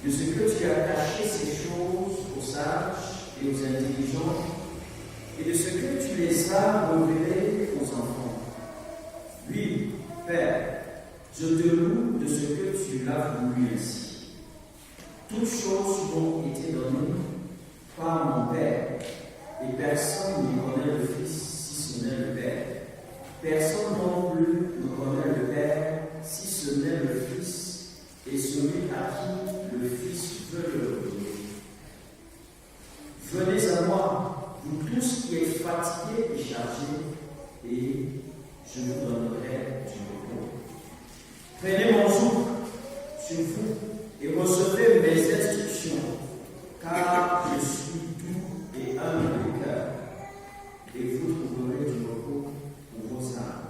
de ce que tu as caché ces choses aux sages et aux intelligents, et de ce que tu les as révélées aux enfants. Oui, Père, je te loue de ce que tu l'as voulu ainsi. Toutes choses m'ont été données par mon Père, et personne ne connaît le Fils si ce n'est le Père. Personne non plus ne connaît le Père si ce n'est le Fils et celui à qui le Fils veut le révéler. Venez à moi, vous tous qui êtes fatigués et chargés, et je vous donnerai du repos. Prenez mon joug sur vous et recevez mes instructions, car je suis doux et humble de cœur, et vous trouverez du repos pour vos âmes,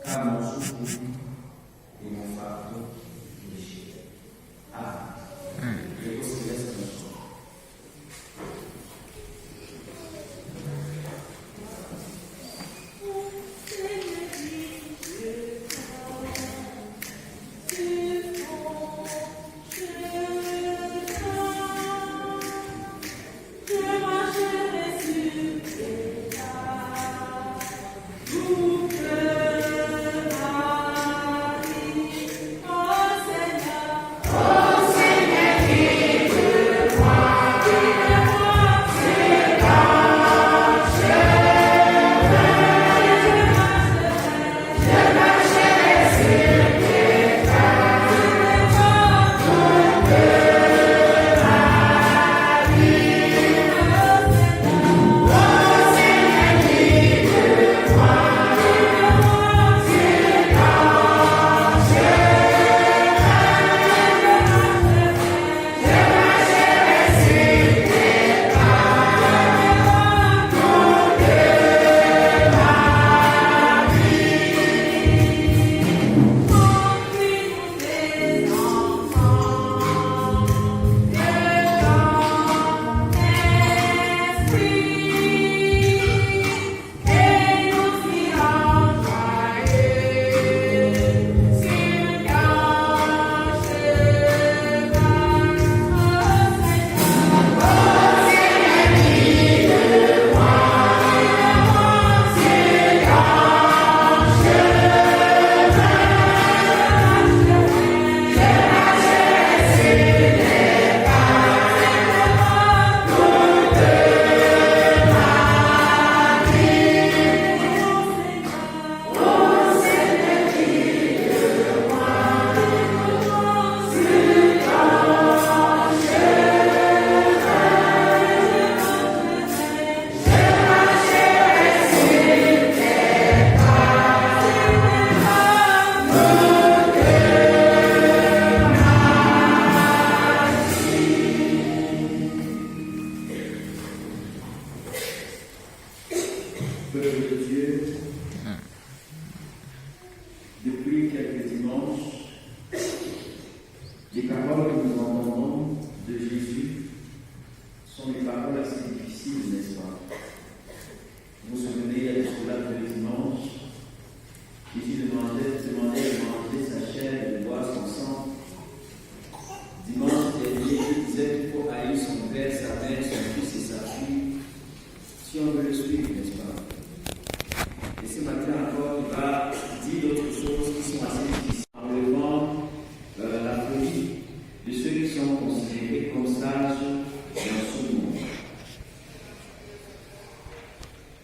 car mon joug est doux et mon fardeau léger. Amen. Je vous laisse un jour.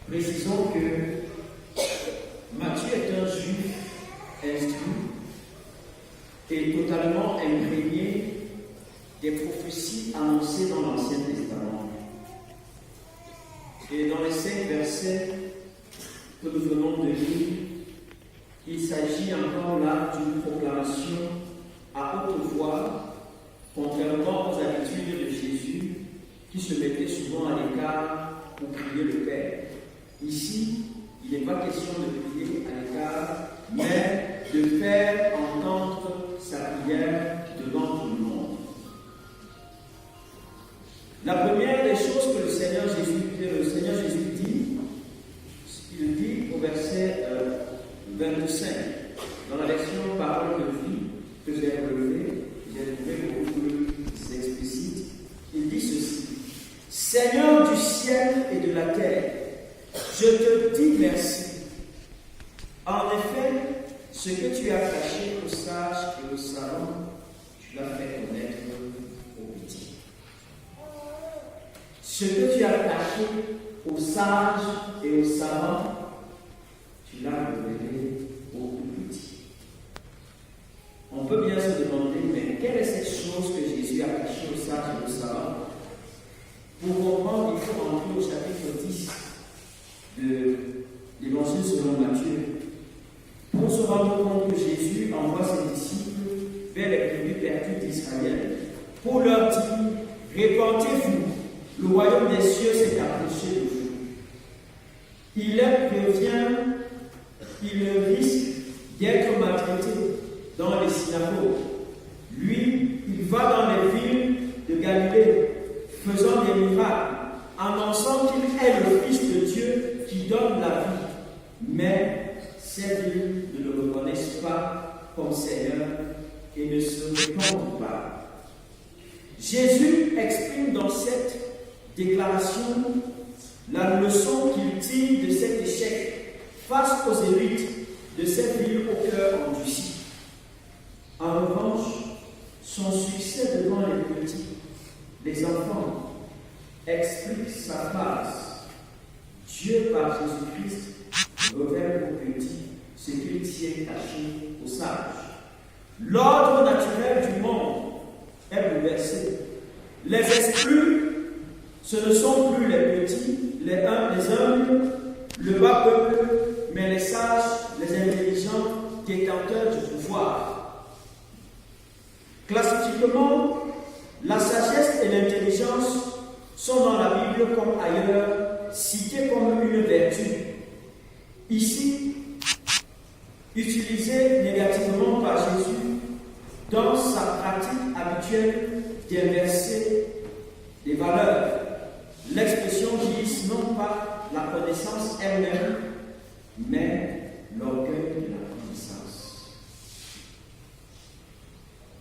Précisons que Matthieu est un juif instruit et totalement imprégné des prophéties annoncées dans l'Ancien Testament. Et dans les 5 versets que nous venons de lire, il s'agit encore là d'une proclamation à haute voix, contrairement aux habitudes de Jésus, qui se mettait souvent à l'écart pour prier le Père. Ici, il n'est pas question de prier à l'écart, mais de faire entendre sa prière devant tout le monde. La première des choses que le Seigneur Jésus dit, il dit au verset 25, dans la version Parole de vie que j'ai relevée, j'ai trouvé beaucoup plus Seigneur du ciel et de la terre, je te dis merci. En effet, ce que tu as caché aux sages et aux savants, tu l'as fait connaître aux petits. Ce que tu as caché aux sages et aux savants, tu l'as révélé aux petits. On peut bien se demander, mais quelle est cette chose que Jésus a cachée aux sages et aux savants? Pour comprendre, il faut entrer au chapitre 10 de l'Évangile selon Matthieu. Pour se rendre compte que Jésus envoie ses disciples vers les tribus perdues d'Israël pour leur dire: répentez-vous, le royaume des cieux s'est approché de vous. Il les prévient, il risque d'être maltraité dans les synagogues. Lui, il va dans les villes de Galilée, faisant des miracles, annonçant qu'il est le Fils de Dieu qui donne la vie. Mais ces villes ne le reconnaissent pas comme Seigneur et ne se répandent pas. Jésus exprime dans cette déclaration la leçon qu'il tire de cet échec face aux élites de cette ville au cœur endurci. En revanche, son succès devant les petits, les enfants, explique sa phrase. Dieu, par Jésus-Christ, révèle aux petits ce qu'il tient caché aux sages. L'ordre naturel du monde est bouleversé. Les esprits, ce ne sont plus les petits, les humbles, le bas peuple, mais les sages, les intelligents, détenteurs du pouvoir. Classiquement, la sagesse et l'intelligence sont dans la Bible comme ailleurs citées comme une vertu. Ici, utilisée négativement par Jésus dans sa pratique habituelle d'inverser les valeurs. L'expression vise non pas la connaissance elle-même, mais l'orgueil de la connaissance.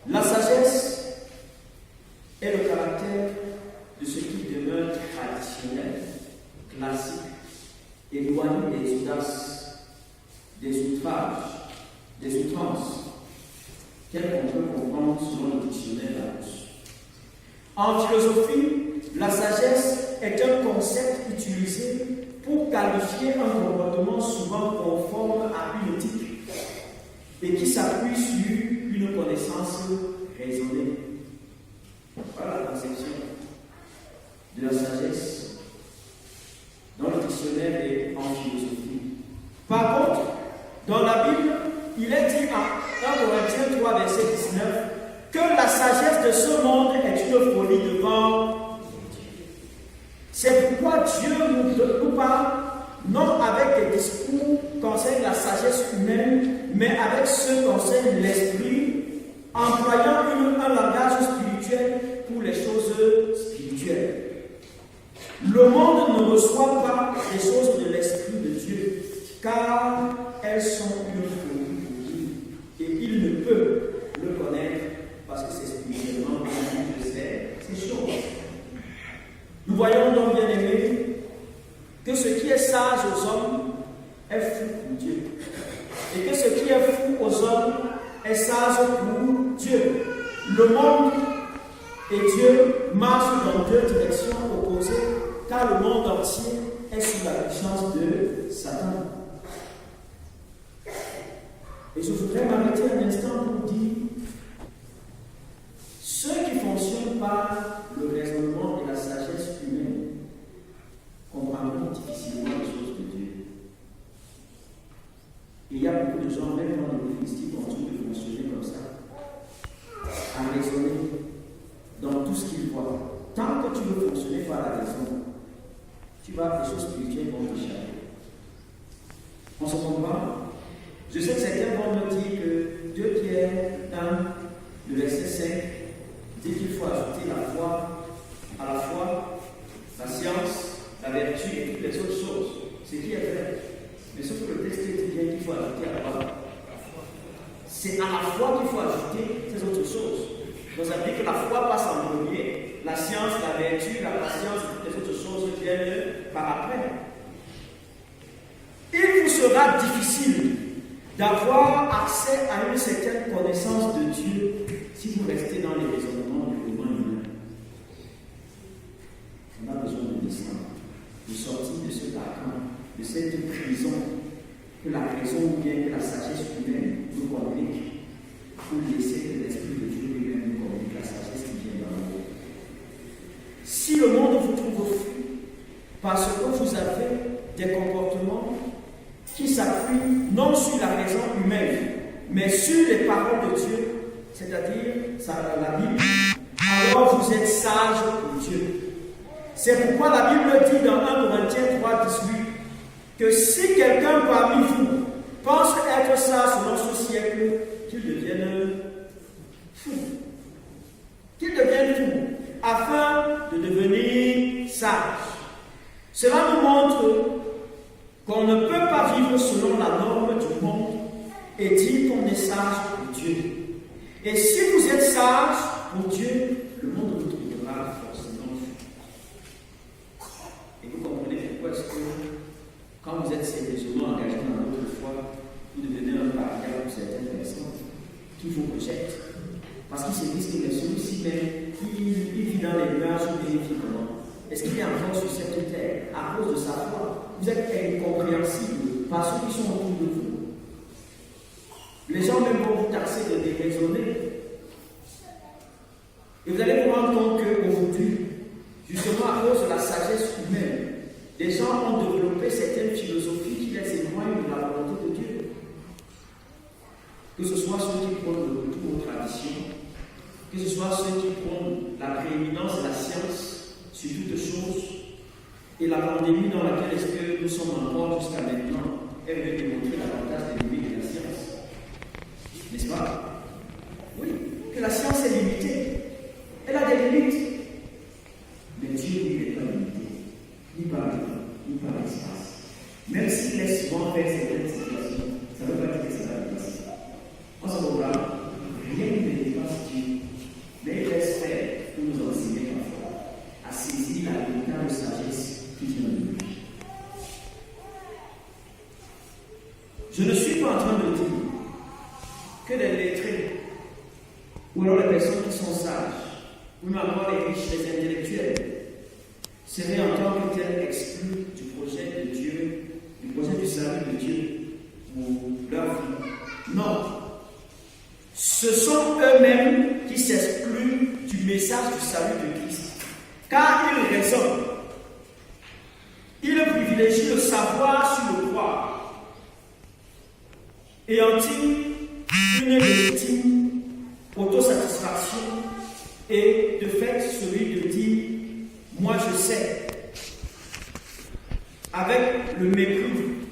La sagesse est le caractère de ce qui demeure traditionnel, classique, éloigné des audaces, des outrages, des outrances, telles qu'on peut comprendre selon le dictionnaire Larousse. En philosophie, la sagesse est un concept utilisé pour qualifier un comportement souvent conforme à une éthique et qui s'appuie sur une connaissance raisonnée. Voilà la conception de la sagesse dans le dictionnaire et en philosophie. Par contre, dans la Bible, il est dit en 1 Corinthiens 3, verset 19, que la sagesse de ce monde est une folie devant Dieu. C'est pourquoi Dieu nous parle non avec des discours concernant la sagesse humaine, mais avec ceux concernant l'esprit, employant un langage spirituel pour les choses spirituelles. Le monde ne reçoit pas les choses de l'Esprit de Dieu, car elles sont une folie pour lui, et il ne peut le connaître parce que c'est spirituellement qu'il de ces choses. Nous voyons donc, bien aimés, que ce qui est sage aux hommes est fou pour Dieu, et que ce qui est fou aux hommes est sage pour Dieu. Le monde et Dieu marchent dans deux directions opposées, car le monde entier est sous la puissance de Satan. Et je voudrais m'arrêter un instant pour dire, ceux qui fonctionnent par le raisonnement et la sagesse humaine comprendront difficilement les choses de Dieu. Et il y a beaucoup de gens, même dans les Philistines, qui continuent de fonctionner comme ça, à raisonner dans tout ce qu'ils voient. Tant que tu veux fonctionner par la raison, tu vas, les choses spirituelles vont t'échapper. On se comprend? Je sais que certains vont me dire que 2 Pierre 1, le verset 5, dit qu'il faut ajouter la foi à la foi, la science, la vertu et toutes les autres choses. Ce qui est vrai. Mais sauf que le texte dit bien qu'il faut ajouter à quoi? C'est à la foi qu'il faut ajouter ces autres choses. Donc ça veut dire que la foi passe en premier, la science, la vertu, la patience et toutes les autres choses viennent par après. Il vous sera difficile d'avoir accès à une certaine connaissance de Dieu si vous restez dans les raisonnements du mouvement humain. On a besoin de descendre, de sortir de ce carcan, de cette prison que la raison ou bien que la sagesse humaine nous communique, pour laisser que l'Esprit de Dieu lui-même nous communique la sagesse qui vient dans le monde. Si le monde vous trouve fou, parce que vous avez des comportements qui s'appuient non sur la raison humaine, mais sur les paroles de Dieu, c'est-à-dire la Bible, alors vous êtes sage pour Dieu. C'est pourquoi la Bible dit dans 1 Corinthiens 3,18 que si quelqu'un parmi vous pense être sage selon ce siècle, qu'il devienne fou. Qu'il devienne fou, afin de devenir sage. Cela nous montre qu'on ne peut pas vivre selon la norme du monde et dire qu'on est sage pour Dieu. Et si vous êtes sage pour Dieu, le monde vous trouvera forcément fou. Et vous comprenez pourquoi est-ce que quand vous êtes sérieusement engagé dans votre foi, vous devenez un paria pour certaines personnes qui vous rejettent. Parce qu'ils se disent que celui-ci même, il vit dans les nuages, il vérifie comment. Est-ce qu'il est encore sur cette terre à cause de sa foi? Vous êtes incompréhensible par ceux qui sont autour de vous. Les gens même vont vous taxer de déraisonner. Et vous allez vous rendre compte qu'aujourd'hui, justement à cause de la sagesse humaine, les gens ont développé certaines philosophies qui les éloignent de la volonté de Dieu. Que ce soit ceux qui prônent le retour aux traditions, que ce soit ceux qui prônent la prééminence de la science sur toutes choses, et la pandémie dans laquelle est-ce que nous sommes encore jusqu'à maintenant, elle veut démontrer l'avantage des limites de la science. N'est-ce pas? Oui, que la science est limitée. Elle a des limites. Mais Dieu n'est pas limité, ni par le temps, ni par l'espace. Même s'il laisse souvent faire certaines situations, ça ne veut pas dire que ça va dépasser. En ce moment-là, rien ne dépasse Dieu, mais il laisse faire pour nous enseigner parfois à saisir la véritable sagesse qui vient de lui. Je ne suis pas en train de dire que les lettrés, ou alors les personnes qui sont sages, ou même encore les riches, les intellectuels, seraient en tant que tels exclus du projet de Dieu, du projet du salut de Dieu pour leur vie. Non. Ce sont eux-mêmes qui s'excluent du message du salut de Christ. Car ils raisonnent. Ils privilégient le savoir sur le croire. Et en tirent une légitime autosatisfaction et de fait celui de dire « moi je sais » avec le mépris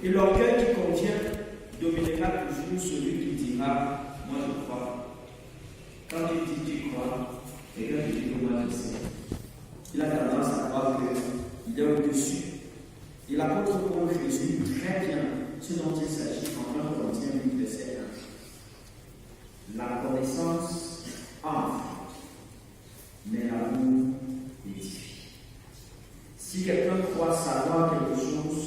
et l'orgueil qui convient dominera toujours celui qui dira « moi je crois ». Quand il dit « tu crois », et quand il dit « moi je sais », il a tendance à croire qu'il est au-dessus. Et l'apôtre Paul résume très bien ce dont il s'agit en 1 Corinthiens 8, verset 1. La connaissance enfle, mais l'amour édifie. Si quelqu'un croit savoir quelque chose,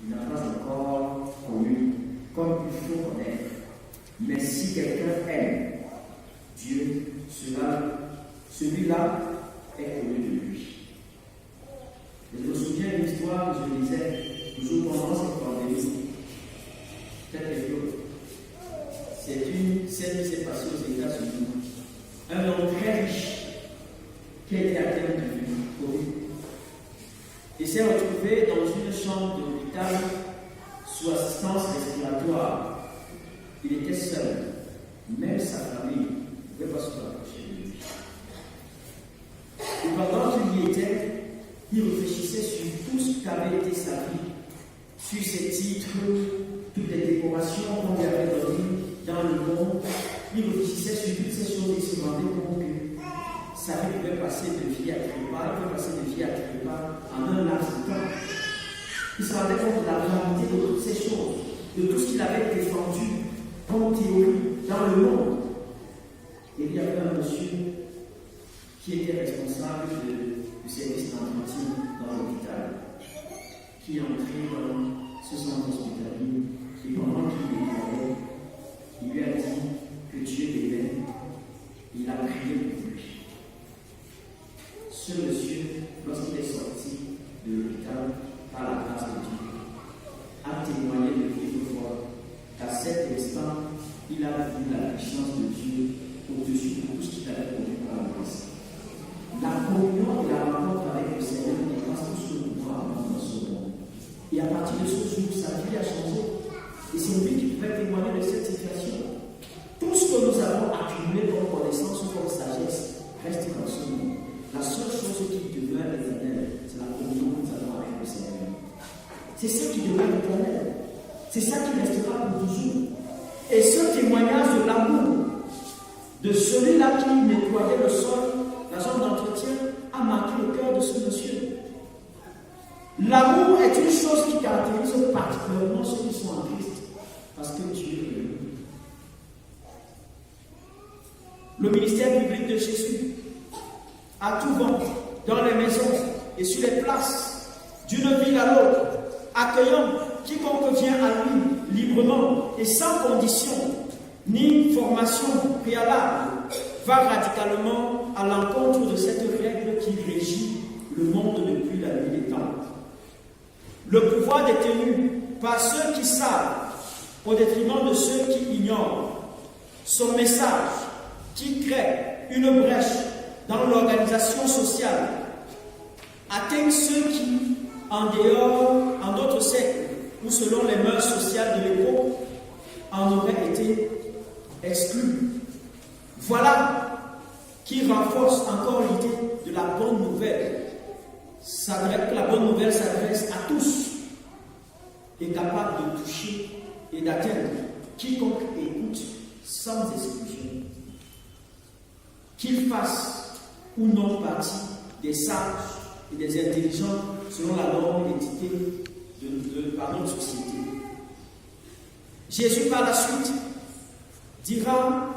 il n'a pas encore connu comme il faut connaître. Mais si quelqu'un aime Dieu, celui-là est connu de lui. Et je me souviens d'une histoire que je lisais toujours pendant cette pandémie. Peut-être rigolo. C'est une scène qui s'est passée aux États-Unis. Un homme très riche qui a été atteint du Covid. Il s'est retrouvé dans une chambre d'hôpital sous assistance respiratoire. Il était seul. Même sa famille ne pouvait pas se rapprocher de lui. Et pendant qu'il y était, il réfléchissait sur tout ce qu'avait été sa vie, sur ses titres, toutes les décorations qu'on lui avait données dans le monde. Il réfléchissait sur toutes ces choses et se demandait comment que sa vie pouvait passer de vie à trépas, il pouvait passer de vie à trépas en un laps de temps. Il se rendait compte de la réalité de toutes ces choses, de tout ce qu'il avait défendu comme théorie dans le monde. Et il y avait un monsieur qui était responsable du service d'entretien dans l'hôpital, qui est entré dans ce centre hospitalier et pendant qu'il parlait, il lui a dit que Dieu l'aimait. Il a prié pour lui. Ce monsieur, lorsqu'il est sorti de l'hôpital par la grâce de Dieu, a témoigné de vive voix qu'à cet instant, il a vu la puissance de Dieu au-dessus de tout ce qu'il avait connu par le passé. La communion et la rencontre avec le Seigneur dépasse tout ce que nous pouvons dans ce monde. Et à partir de ce jour, sa vie a changé. Et c'est lui qui pouvait témoigner de cette situation. Tout ce que nous avons accumulé comme connaissance ou comme sagesse reste dans ce monde. La seule chose qui demeure éternelle, c'est la communion que nous avons avec le Seigneur. C'est ce qui demeure éternel. C'est ça qui restera pour toujours. Et ce témoignage de l'amour de celui-là qui nettoyait le sol, la zone d'entretien, a marqué le cœur de ce monsieur. L'amour est une chose qui caractérise particulièrement ceux qui sont en Christ, parce que Dieu est l'amour. Le ministère public de Jésus, à tout vent, dans les maisons et sur les places, d'une ville à l'autre, accueillant quiconque vient à lui librement et sans condition, ni formation préalable, va radicalement à l'encontre de cette règle qui régit le monde depuis la nuit des temps. Le pouvoir détenu par ceux qui savent, au détriment de ceux qui ignorent, son message qui crée une brèche dans l'organisation sociale, atteint ceux qui, en d'autres siècles, ou selon les mœurs sociales de l'époque, en auraient été exclus. Voilà qui renforce encore l'idée de la bonne nouvelle. La bonne nouvelle s'adresse à tous, est capable de toucher et d'atteindre quiconque écoute sans exclusion. Qu'il fasse ou non partie des sages et des intelligents selon la norme d'équité par notre société. Jésus, par la suite, dira,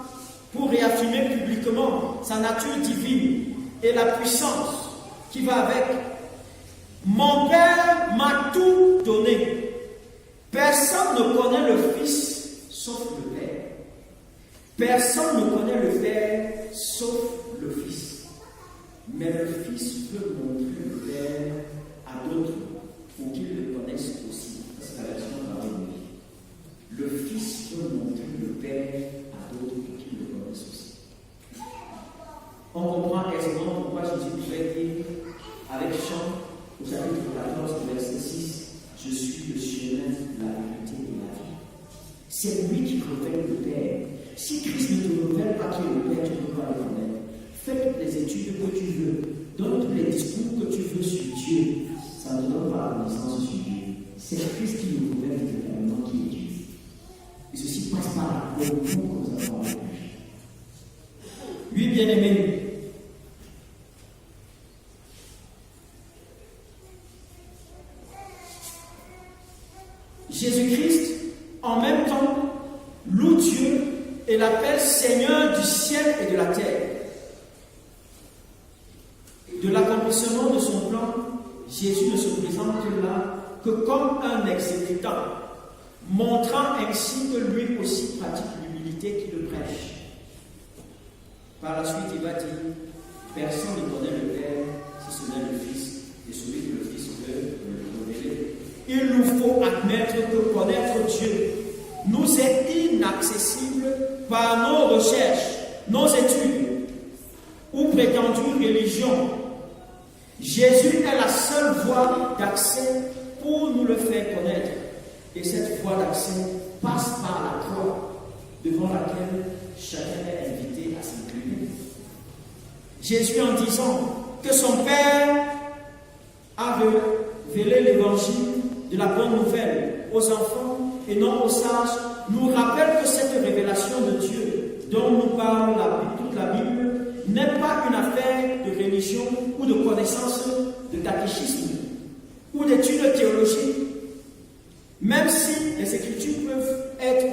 pour réaffirmer publiquement sa nature divine et la puissance qui va avec, « Mon Père m'a tout donné. Personne ne connaît le Fils sauf le Père. Personne ne connaît le Père sauf le Fils. Mais le Fils veut montrer le Père à d'autres pour qu'ils le connaissent aussi. » C'est la version de la vie. Le Fils veut montrer le Père à d'autres pour qu'ils le connaissent aussi. On comprend aisément pourquoi Jésus pouvait dire avec Jean au chapitre 14, verset 6, « Je suis le chemin, la vérité et la vie. » C'est lui qui révèle le Père. Si Christ ne te révèle pas qui est le Père, tu ne peux pas le connaître. Fais toutes les études que tu veux, donne tous les discours que tu veux sur Dieu. Ça ne donne pas la connaissance sur Dieu. C'est Christ qui nous révèle véritablement qui est Dieu. Et ceci passe par la communion que nous avons avec lui. Lui, bien-aimé, Jésus-Christ, en même temps, loue Dieu et l'appelle Seigneur du ciel et de la terre. De l'accomplissement de son plan, Jésus ne se présente là que comme un exécutant, montrant ainsi que lui aussi pratique l'humilité qui le prêche. Par la suite, il va dire, personne ne connaît le Père si ce n'est le Fils, et celui que le Fils veut le révéler. Il nous faut admettre que connaître Dieu nous est inaccessible par nos recherches, nos études ou prétendues religions. Jésus est la seule voie d'accès pour nous le faire connaître. Et cette voie d'accès passe par la croix, devant laquelle chacun est invité à s'incliner. Jésus, en disant que son Père a révélé l'évangile de la bonne nouvelle aux enfants et non aux sages, nous rappelle que cette révélation de Dieu dont nous parle toute la Bible n'est pas une affaire de religion ou de connaissance de catéchisme ou d'études théologiques, même si les Écritures peuvent être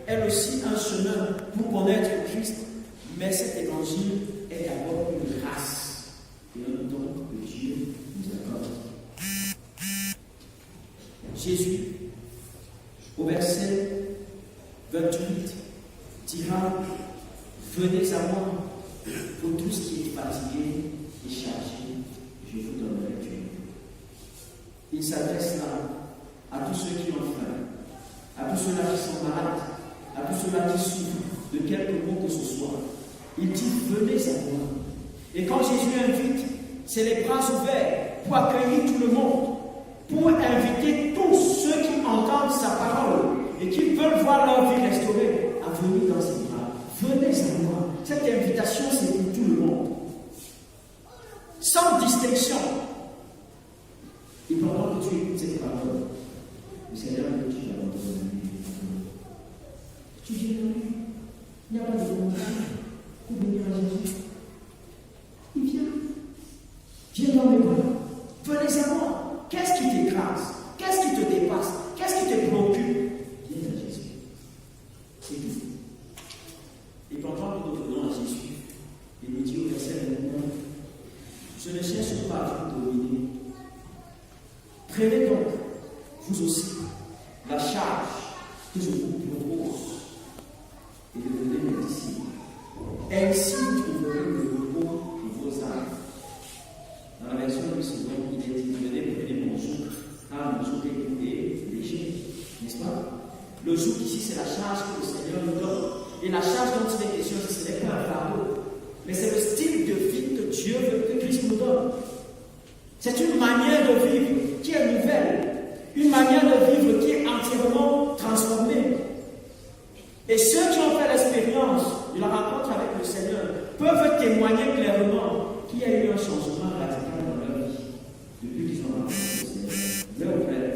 elles aussi un chemin pour connaître Christ, mais cet évangile est d'abord une grâce. Jésus, au verset 28, dira, venez à moi, pour tout ce qui est fatigué et chargé, je vous donnerai du repos. Il s'adresse là à tous ceux qui ont faim, à tous ceux-là qui sont malades, à tous ceux-là qui souffrent de quelque mot que ce soit. Il dit, venez à moi. Et quand Jésus invite, c'est les bras ouverts pour accueillir tout le monde, pour inviter tous ceux qui entendent sa parole et qui veulent voir leur vie restaurée à venir dans ses bras. Venez à moi. Cette invitation, c'est pour tout le monde. Sans distinction. Et pendant que tu écoutes cette parole, le Seigneur me dit, tu vas l'entendre. Tu viens à lui. Il n'y a pas de contrainte pour venir à Jésus. Il vient. Viens dans mes bras. Venez à moi. Qu'est-ce qui t'écrase? Qu'est-ce qui te dépasse? Qu'est-ce qui te préoccupe? Viens à Jésus. C'est tout. Et pendant que nous venons à Jésus, il nous dit au verset 29, je ne cherche pas à vous dominer. Prenez donc, vous aussi, la charge que je vous propose et devenez mes disciples. Ainsi trouverez le repos pour vos âmes. Dans la version du Seigneur, il est dit, venez, prenez mon joug, car mon joug est léger, n'est-ce pas? Le joug ici, c'est la charge que le Seigneur nous donne. Et la charge dont il est question, ce n'est pas un fardeau, mais c'est le style de vie que Dieu veut, que Christ nous donne. C'est une manière de vivre qui est nouvelle, une manière de vivre qui est entièrement transformée. Et ceux qui ont fait l'expérience de la rencontre avec le Seigneur peuvent témoigner clairement qu'il y a eu un changement radical dans leur vie depuis qu'ils ont rencontré le Seigneur. Leur frère.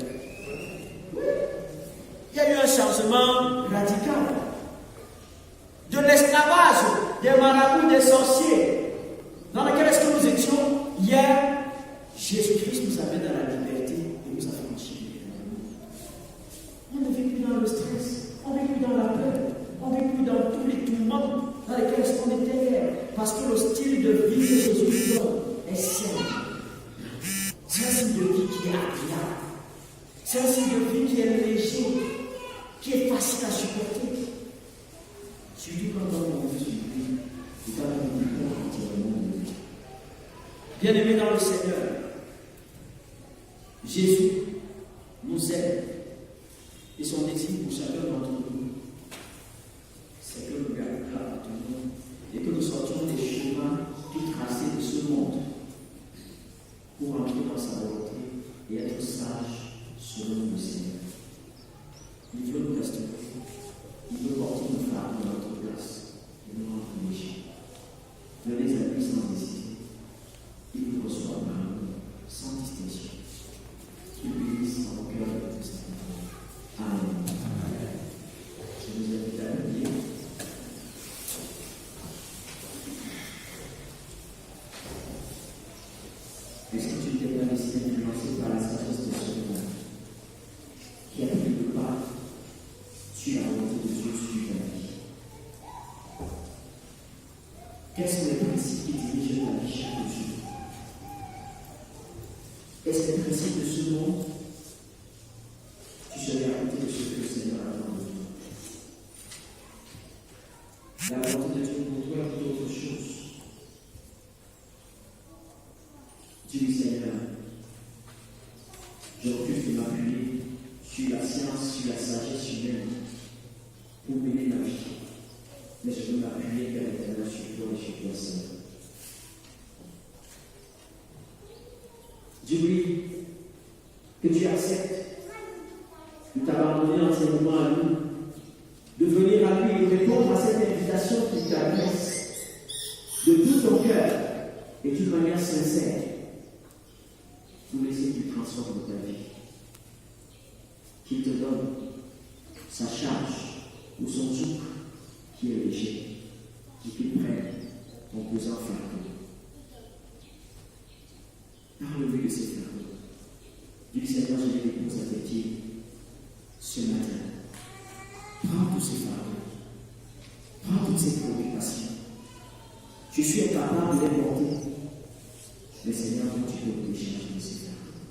Il y a eu un changement radical. De l'esclavage des marabouts, des sorciers, dans lequel est-ce que nous étions hier, Jésus-Christ nous amène dans la liberté et nous a franchi. On ne vit plus dans le stress, on ne vit plus dans la peur, on ne vit plus dans tous les tourments dans lesquels on était hier, parce que le style de vie que Jésus nous donne est sain. C'est un style de vie qui est agréable, c'est un style de vie qui est léger, qui est facile à supporter. Surtout quand on veut suivre, et quand on veut entièrement de vie. Bien-aimés dans le Seigneur, Jésus nous aide et son désir pour chacun d'entre nous, c'est que nous gardons et que nous sortions des chemins tout tracés de ce monde pour entrer dans sa volonté et être sages selon le Seigneur. Il veut nous restaurer. Il veut porter nos fardeaux dans notre place et nous rendre légers. Venez à lui sans hésiter. Il nous reçoit sans distinction. Qu'il bénisse dans le cœur de notre Seigneur. Amen. Je vous invite à le lire. Est-ce que tu t'es pas laissé influencer par la sagesse de ce monde qui a pris le pas sur la volonté de Dieu sur ta vie? Quels sont les principes qui dirigent ta vie chaque jour? Est-ce les principes de ce monde? Tu serais à côté de ce que le Seigneur attend de toi. La volonté de Dieu pour toi est tout autre chose. Dis-lui, Seigneur, je refuse de m'appuyer sur la science, sur la sagesse humaine pour mener ma vie. Mais je veux m'appuyer vers l'Éternel sur toi et sur toi seul. Dis-lui que tu acceptes de t'abandonner entièrement à lui, de venir à lui et répondre à cette invitation qu'il t'adresse de tout ton cœur et d'une manière sincère pour laisser qu'il transforme ta vie, qu'il te donne sa charge ou son joug qui est léger et qu'il prenne ton pesant fardeau. Parle-lui de ces fardeaux. Dis, Seigneur, je les dépose à tes pieds ce matin. Prends tous ces fardeaux. Prends toutes ces préoccupations. Je suis incapable de les porter. Mais Seigneur, tu peux me décharger de ces fardeaux.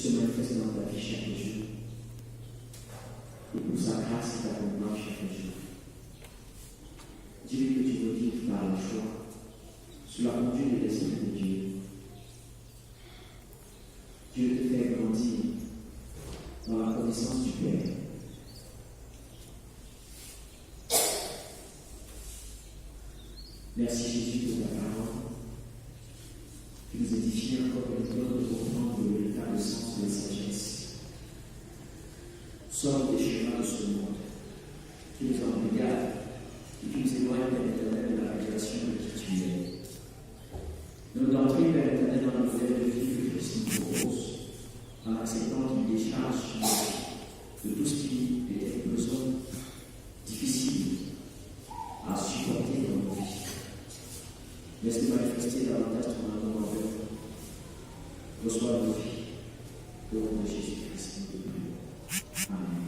se manifeste dans ta vie chaque jour. Et pour sa grâce qui t'accompagne chaque jour. Dis-lui que tu veux vivre par la foi, sous la conduite de l'Esprit de Dieu. Dieu te fait grandir dans la connaissance du Père. Merci Jésus pour ta parole. Tu nous édifies encore et nous donnes de comprendre le véritable sens de la sagesse. Sors des chemins de ce monde, qui nous en regarde et qui nous éloigne de l'éternel de la révélation de qui tu es. Nous d'entrer vers l'éternel dans le modèle de vie que Christ nous propose, en acceptant qu'il décharge de tout ce qui était une besoin difficile à supporter dans nos vies. Laisse-nous manifester davantage ton amour envers nous. Reçois nos vies, au nom de Jésus-Christ. Amen.